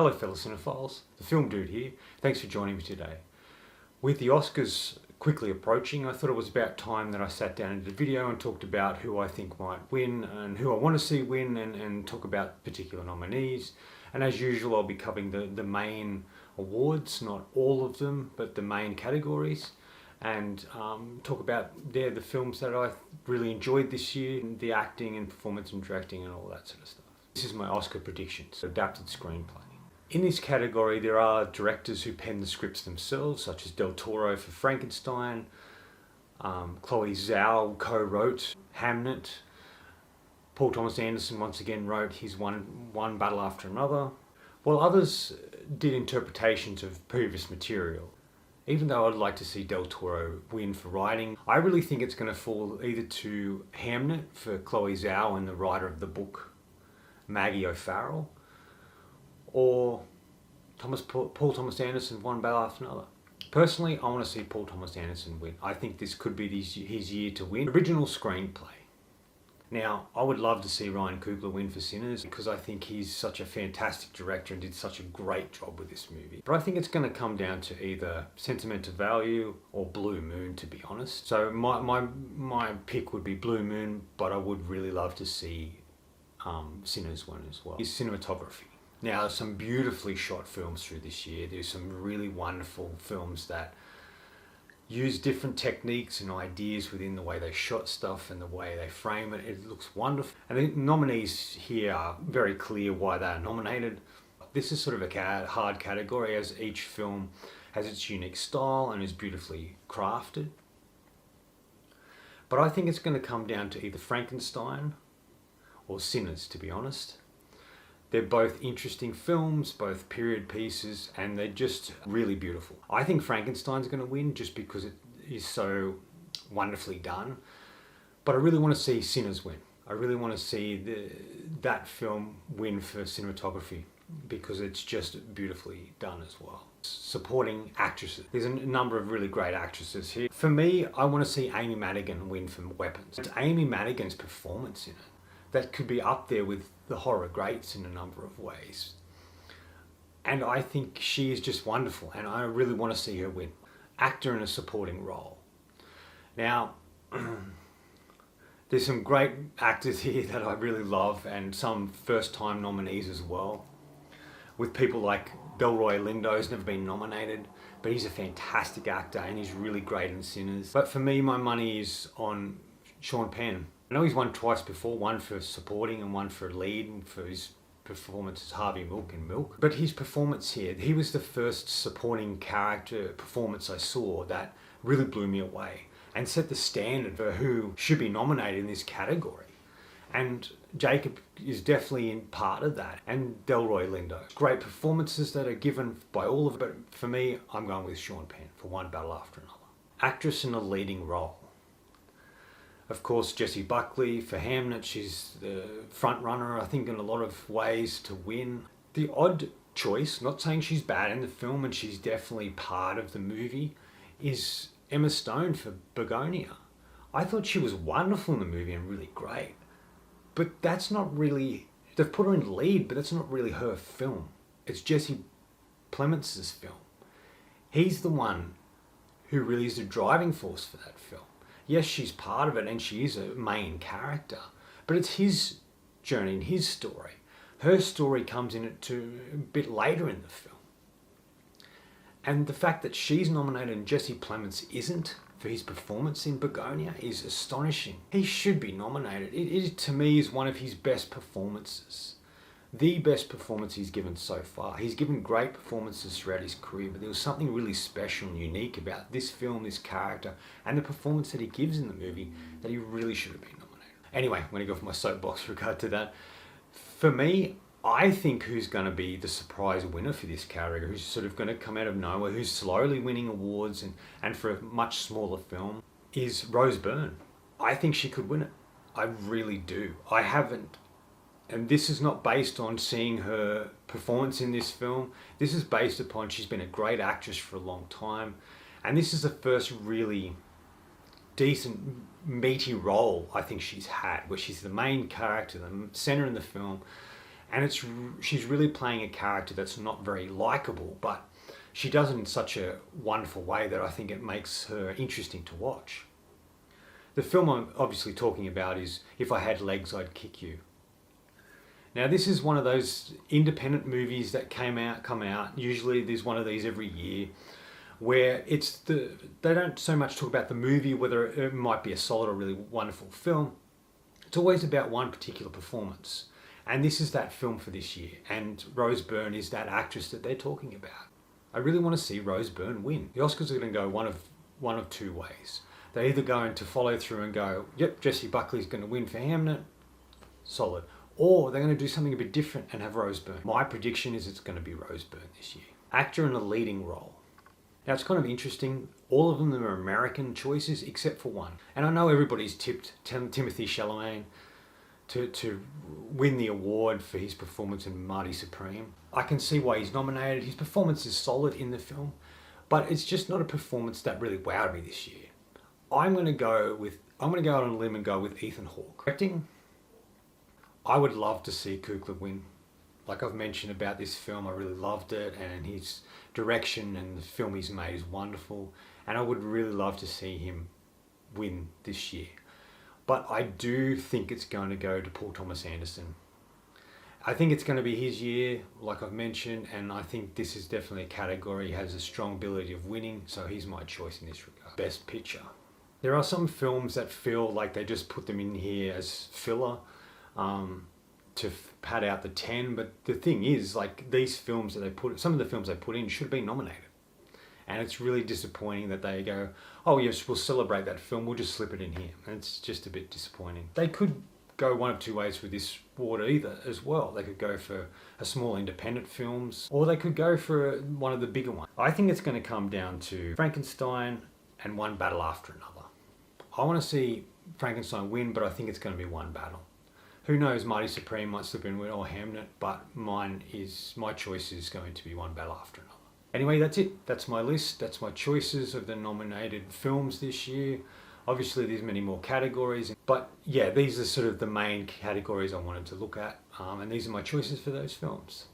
Hello fellow cinephiles, the Film Dude here. Thanks for joining me today. With the Oscars quickly approaching, I thought it was about time that I sat down and did a video and talked about who I think might win and who I want to see win and talk about particular nominees. And as usual, I'll be covering the main awards, not all of them, but the main categories, and talk about the films that I really enjoyed this year, the acting and performance and directing and all that sort of stuff. This is my Oscar predictions, adapted screenplay. In this category, there are directors who pen the scripts themselves, such as Del Toro for Frankenstein, Chloe Zhao co-wrote Hamnet, Paul Thomas Anderson once again wrote his one Battle After Another, while others did interpretations of previous material. Even though I'd like to see Del Toro win for writing, I really think it's going to fall either to Hamnet for Chloe Zhao and the writer of the book, Maggie O'Farrell, or Paul Thomas Anderson, One Battle After Another. Personally, I want to see Paul Thomas Anderson win. I think this could be his year to win. Original screenplay. Now, I would love to see Ryan Coogler win for Sinners because I think he's such a fantastic director and did such a great job with this movie. But I think it's going to come down to either Sentimental Value or Blue Moon, to be honest. So my pick would be Blue Moon, but I would really love to see Sinners win as well. His cinematography. Now, there's some beautifully shot films through this year. There's some really wonderful films that use different techniques and ideas within the way they shot stuff and the way they frame it. It looks wonderful. And the nominees here are very clear why they are nominated. This is sort of a hard category as each film has its unique style and is beautifully crafted. But I think it's going to come down to either Frankenstein or Sinners, to be honest. They're both interesting films, both period pieces, and they're just really beautiful. I think Frankenstein's going to win just because it is so wonderfully done. But I really want to see Sinners win. I really want to see that film win for cinematography because it's just beautifully done as well. Supporting actresses. There's a number of really great actresses here. For me, I want to see Amy Madigan win for Weapons. It's Amy Madigan's performance in it that could be up there with the horror greats in a number of ways. And I think she is just wonderful and I really want to see her win. Actor in a supporting role. Now, there's some great actors here that I really love and some first-time nominees as well. With people like Delroy Lindo, who's never been nominated, but he's a fantastic actor and he's really great in Sinners. But for me, my money is on Sean Penn. I know he's won twice before, one for supporting and one for lead and for his performance as Harvey Milk in Milk. But his performance here, he was the first supporting character performance I saw that really blew me away and set the standard for who should be nominated in this category. And Jacob is definitely in part of that, and Delroy Lindo. Great performances that are given by all of it, but for me, I'm going with Sean Penn for One Battle After Another. Actress in a leading role. Of course, Jessie Buckley for Hamnet. She's the front runner, I think, in a lot of ways to win. The odd choice, not saying she's bad in the film, and she's definitely part of the movie, is Emma Stone for Begonia. I thought she was wonderful in the movie and really great. But that's not really, they've put her in lead, but that's not really her film. It's Jesse Plemons' film. He's the one who really is the driving force for that film. Yes, she's part of it and she is a main character, but it's his journey and his story. Her story comes in it a bit later in the film. And the fact that she's nominated and Jesse Plemons isn't for his performance in Begonia is astonishing. He should be nominated. It to me is one of his best performances. The best performance he's given so far. He's given great performances throughout his career, but there was something really special and unique about this film, this character, and the performance that he gives in the movie that he really should have been nominated. Anyway, I'm going to go for my soapbox with regard to that. For me, I think who's going to be the surprise winner for this category, who's sort of going to come out of nowhere, who's slowly winning awards and for a much smaller film, is Rose Byrne. I think she could win it. I really do. I haven't. And this is not based on seeing her performance in this film. This is based upon she's been a great actress for a long time. And this is the first really decent, meaty role I think she's had, where she's the main character, the center in the film. And she's really playing a character that's not very likable, but she does it in such a wonderful way that I think it makes her interesting to watch. The film I'm obviously talking about is If I Had Legs, I'd Kick You. Now this is one of those independent movies that come out. Usually there's one of these every year, where they don't so much talk about the movie, whether it might be a solid or really wonderful film. It's always about one particular performance. And this is that film for this year. And Rose Byrne is that actress that they're talking about. I really want to see Rose Byrne win. The Oscars are going to go one of two ways. They're either going to follow through and go, yep, Jessie Buckley's going to win for Hamnet, solid. Or they're going to do something a bit different and have Rose Byrne. My prediction is it's going to be Rose Byrne this year. Actor in a leading role. Now it's kind of interesting. All of them are American choices except for one. And I know everybody's tipped Timothée Chalamet to win the award for his performance in Marty Supreme. I can see why he's nominated. His performance is solid in the film, but it's just not a performance that really wowed me this year. I'm going to go out on a limb and go with Ethan Hawke. Acting, I would love to see Coogler win. Like I've mentioned about this film, I really loved it, and his direction and the film he's made is wonderful, and I would really love to see him win this year. But I do think it's going to go to Paul Thomas Anderson. I think it's going to be his year, like I've mentioned, and I think this is definitely a category he has a strong ability of winning, so he's my choice in this regard. Best Picture. There are some films that feel like they just put them in here as filler to pad out the 10, but the thing is, like, these films that some of the films they put in should have been nominated. And it's really disappointing that they go, oh yes, we'll celebrate that film, we'll just slip it in here. And it's just a bit disappointing. They could go one of two ways with this award either as well. They could go for a small independent films, or they could go for one of the bigger ones. I think it's going to come down to Frankenstein and One Battle After Another. I want to see Frankenstein win, but I think it's going to be One Battle. Who knows, Marty Supreme might slip in or Hamnet, but my choice is going to be One Battle After Another. Anyway, that's it. That's my list. That's my choices of the nominated films this year. Obviously, there's many more categories, but yeah, these are sort of the main categories I wanted to look at, and these are my choices for those films.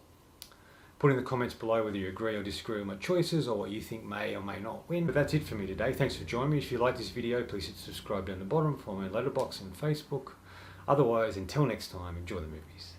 Put in the comments below whether you agree or disagree with my choices or what you think may or may not win. But that's it for me today. Thanks for joining me. If you like this video, please hit subscribe down the bottom, follow me on Letterboxd and Facebook. Otherwise, until next time, enjoy the movies.